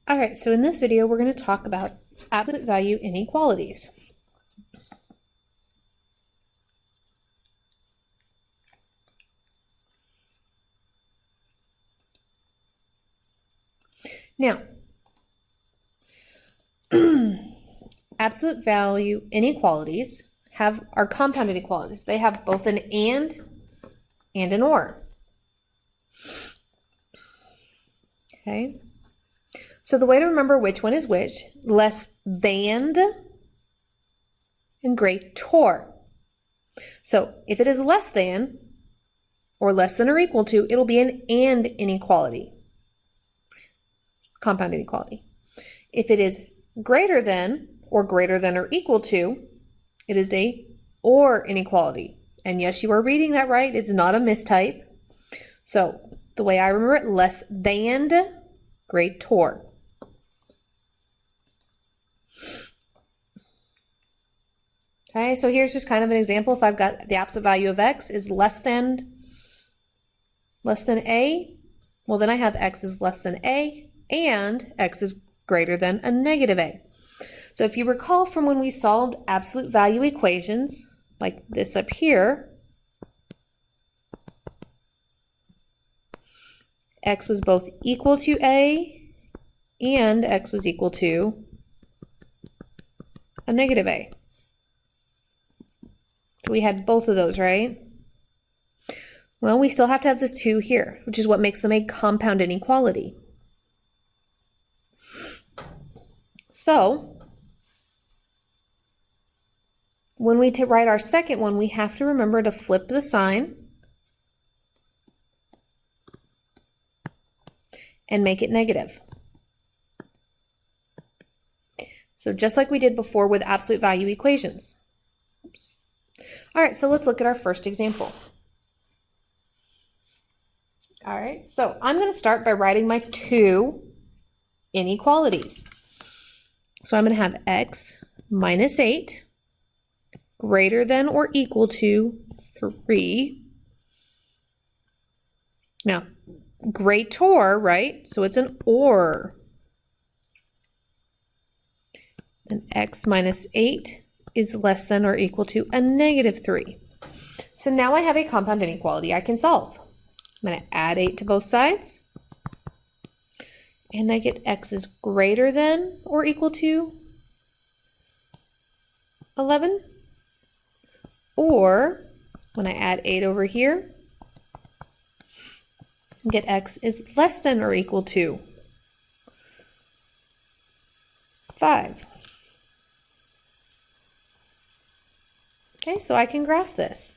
All right, so in this video, we're going to talk about absolute value inequalities. Now, absolute value inequalities are compound inequalities. They have both an and an or. Okay. So the way to remember which one is which, less than and greater. So if it is less than or equal to, it'll be an and inequality, compound inequality. If it is greater than or equal to, it is a or inequality. And yes, you are reading that right. It's not a mistype. So the way I remember it, less than greater. Okay, so here's just kind of an example. If I've got the absolute value of x is less than a, well then I have x is less than a and x is greater than a negative a. So if you recall from when we solved absolute value equations, like this up here, x was both equal to a and x was equal to a negative a. We had both of those, right? Well, we still have to have this 2 here, which is what makes them a compound inequality. So, when we write our second one, we have to remember to flip the sign and make it negative. So just like we did before with absolute value equations. Oops. All right, so let's look at our first example. All right, so I'm going to start by writing my 2 inequalities. So I'm going to have x minus 8 greater than or equal to 3. Now, greater, right? So it's an or. And x minus 8 is less than or equal to a negative 3. So now I have a compound inequality I can solve. I'm going to add 8 to both sides. And I get x is greater than or equal to 11. Or when I add 8 over here, I get x is less than or equal to 5. Okay, so I can graph this.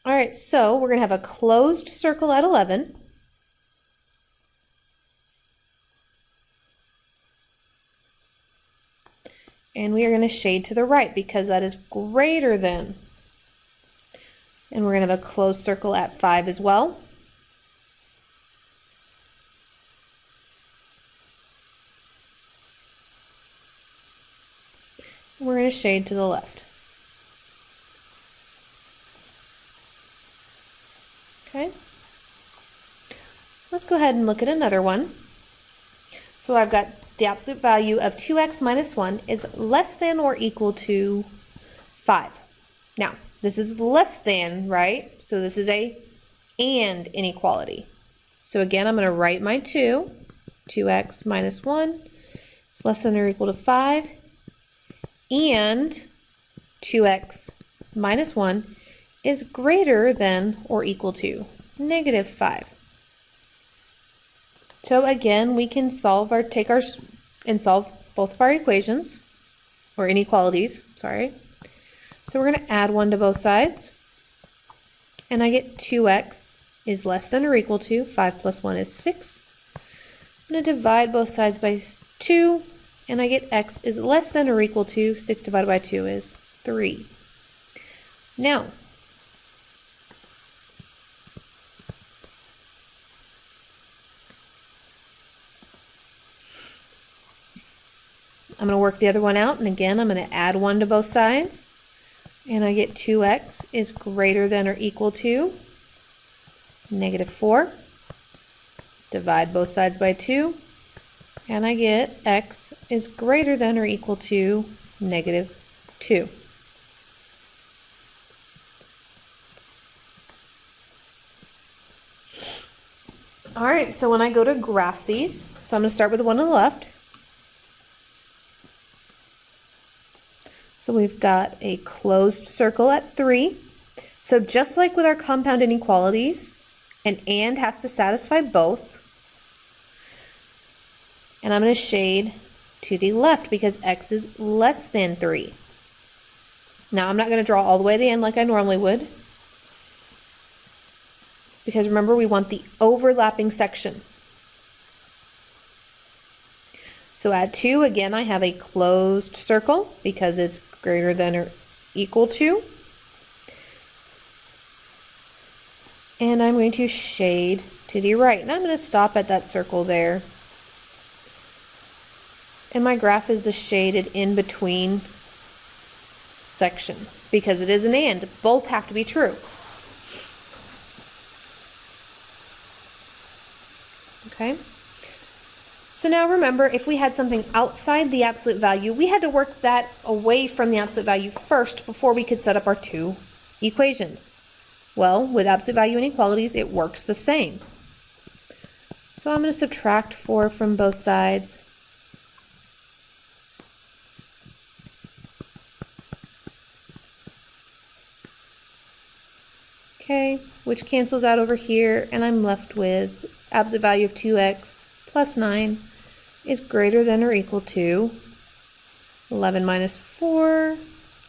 All right, so we're going to have a closed circle at 11. And we are going to shade to the right because that is greater than. And we're going to have a closed circle at 5 as well. We're going to shade to the left. Okay. Let's go ahead and look at another one. So I've got the absolute value of 2x minus 1 is less than or equal to 5. Now, this is less than, right? So this is a and inequality. So again, I'm going to write my 2x minus 1 is less than or equal to 5, and 2x minus 1 is greater than or equal to negative 5. So again, we can solve both of our equations, or inequalities, sorry. So we're going to add 1 to both sides, and I get 2x is less than or equal to 5 plus 1 is 6. I'm going to divide both sides by 2, and I get x is less than or equal to 6 divided by 2 is 3. Now, I'm going to work the other one out, and again, I'm going to add 1 to both sides, and I get 2x is greater than or equal to -4. Divide both sides by 2, and I get x is greater than or equal to -2. All right, so when I go to graph these, so I'm going to start with the one on the left. So we've got a closed circle at 3. So just like with our compound inequalities, an and has to satisfy both. And I'm going to shade to the left because x is less than 3. Now I'm not going to draw all the way to the end like I normally would, because remember, we want the overlapping section. So add 2, again, I have a closed circle because it's greater than or equal to. And I'm going to shade to the right. And I'm going to stop at that circle there. And my graph is the shaded in between section because it is an and. Both have to be true. Okay. So now remember, if we had something outside the absolute value, we had to work that away from the absolute value first before we could set up our two equations. Well, with absolute value inequalities, it works the same. So I'm going to subtract 4 from both sides. Okay, which cancels out over here, and I'm left with absolute value of 2x plus 9 is greater than or equal to 11 minus 4,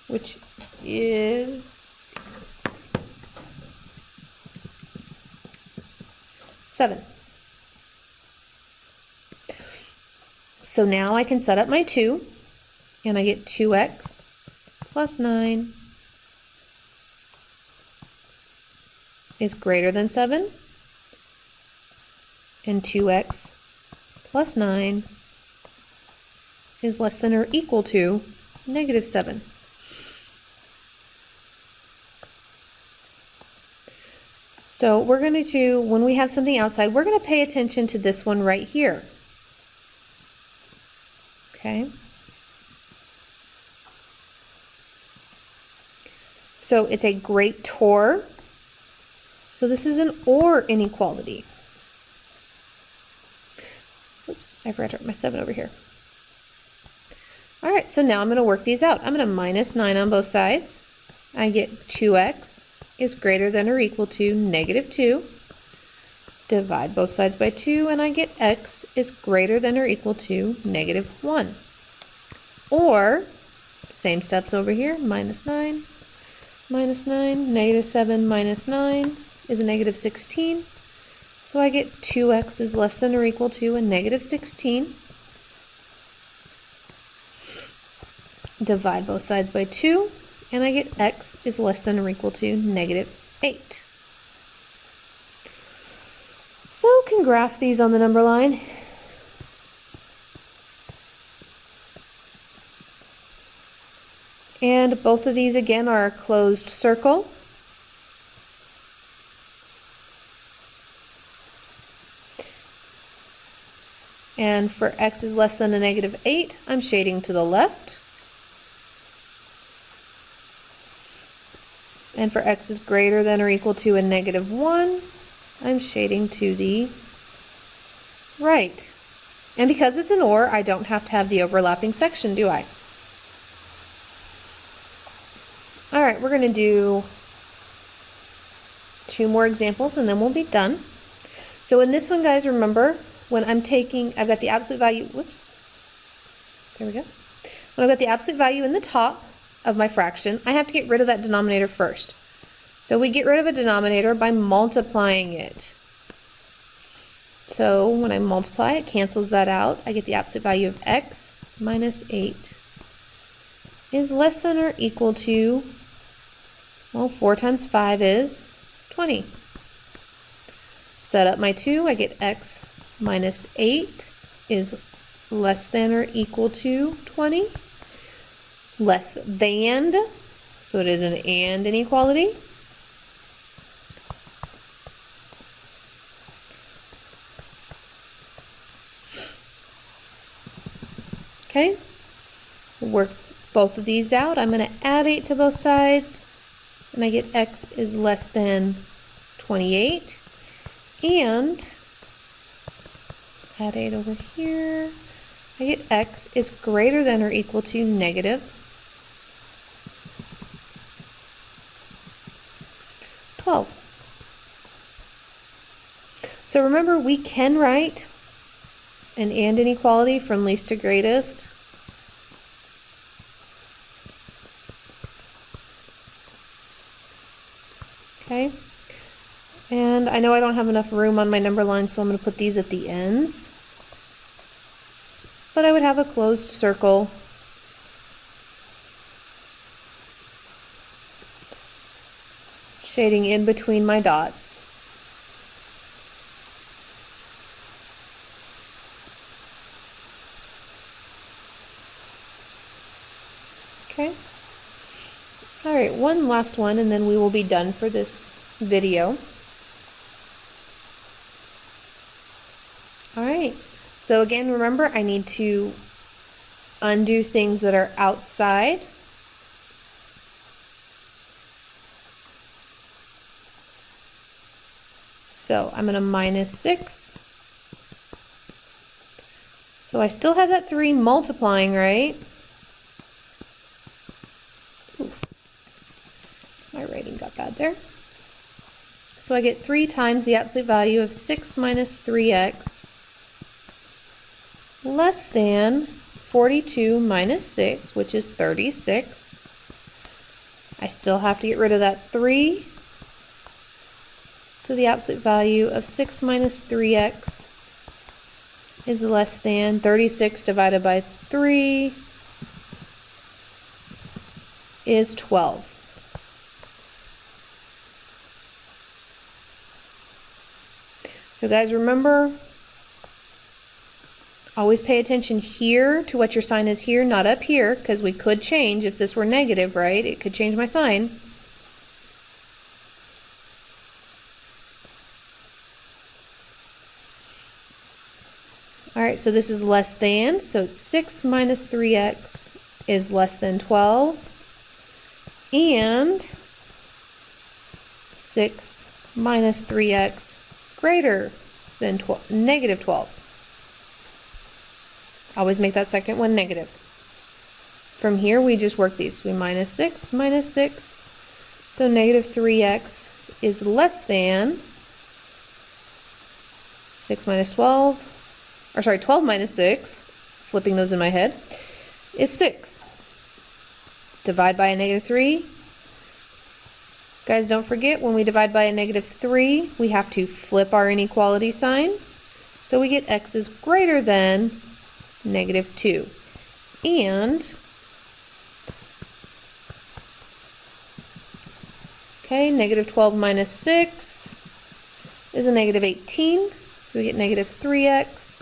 which is 7. So now I can set up my 2, and I get 2x plus 9 is greater than 7, and 2x plus 9 is less than or equal to -7. So we're going to, when we have something outside, we're going to pay attention to this one right here. Okay. So it's a greater. So this is an or inequality. Oops, I forgot to write my 7 over here. All right, so now I'm going to work these out. I'm going to minus 9 on both sides. I get 2x is greater than or equal to -2. Divide both sides by 2, and I get x is greater than or equal to -1. Or, same steps over here, minus 9, -7 minus 9 is a -16. So I get 2x is less than or equal to a -16. Divide both sides by 2, and I get x is less than or equal to -8. So can graph these on the number line. And both of these again are a closed circle. And for x is less than a -8, I'm shading to the left. And for x is greater than or equal to a -1, I'm shading to the right. And because it's an or, I don't have to have the overlapping section, do I? All right, we're going to do 2 more examples and then we'll be done. So in this one, guys, remember, when I'm taking, I've got the absolute value, whoops, there we go. When I've got the absolute value in the top of my fraction, I have to get rid of that denominator first. So we get rid of a denominator by multiplying it. So when I multiply, it cancels that out. I get the absolute value of x minus 8 is less than or equal to, well, 4 times 5 is 20. Set up my 2, I get x minus 8 is less than or equal to 20. Less than, so it is an and inequality. Okay, work both of these out. I'm going to add 8 to both sides, and I get x is less than 28. And add 8 over here. I get x is greater than or equal to negative 12. So remember, we can write an and inequality from least to greatest. Okay. And I know I don't have enough room on my number line, so I'm going to put these at the ends. But I would have a closed circle shading in between my dots. Okay. All right, one last one, and then we will be done for this video. All right, so again, remember, I need to undo things that are outside. So I'm going to minus 6. So I still have that 3 multiplying, right? Oof. My writing got bad there. So I get 3 times the absolute value of 6 minus 3x less than 42 minus 6, which is 36. I still have to get rid of that 3. So the absolute value of 6 minus 3x is less than 36 divided by 3 is 12. So guys, remember, always pay attention here to what your sign is here, not up here, because we could change if this were negative, right? It could change my sign. All right, so this is less than, so 6 minus 3x is less than 12, and 6 minus 3x greater than negative 12. Always make that second one negative. From here, we just work these. We minus 6, so negative 3x is less than 6 minus 12, or sorry, 12 minus 6, flipping those in my head, is 6. Divide by a negative 3. Guys, don't forget, when we divide by a negative 3, we have to flip our inequality sign. So we get x is greater than negative 2. And, okay, negative 12 minus 6 is a negative 18. So we get negative 3x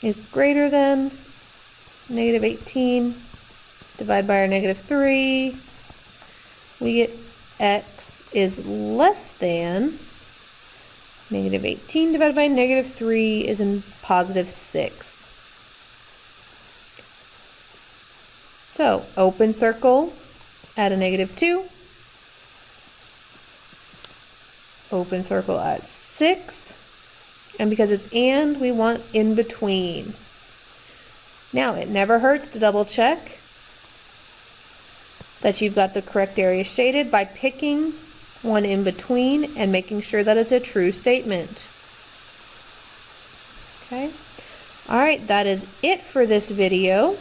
is greater than negative 18. Divide by our negative 3. We get x is less than negative 18 divided by negative 3 is in positive 6. So open circle, add a negative 2. Open circle at 6. And because it's and, we want in between. Now, it never hurts to double check that you've got the correct area shaded by picking one in between and making sure that it's a true statement. Okay. All right, that is it for this video.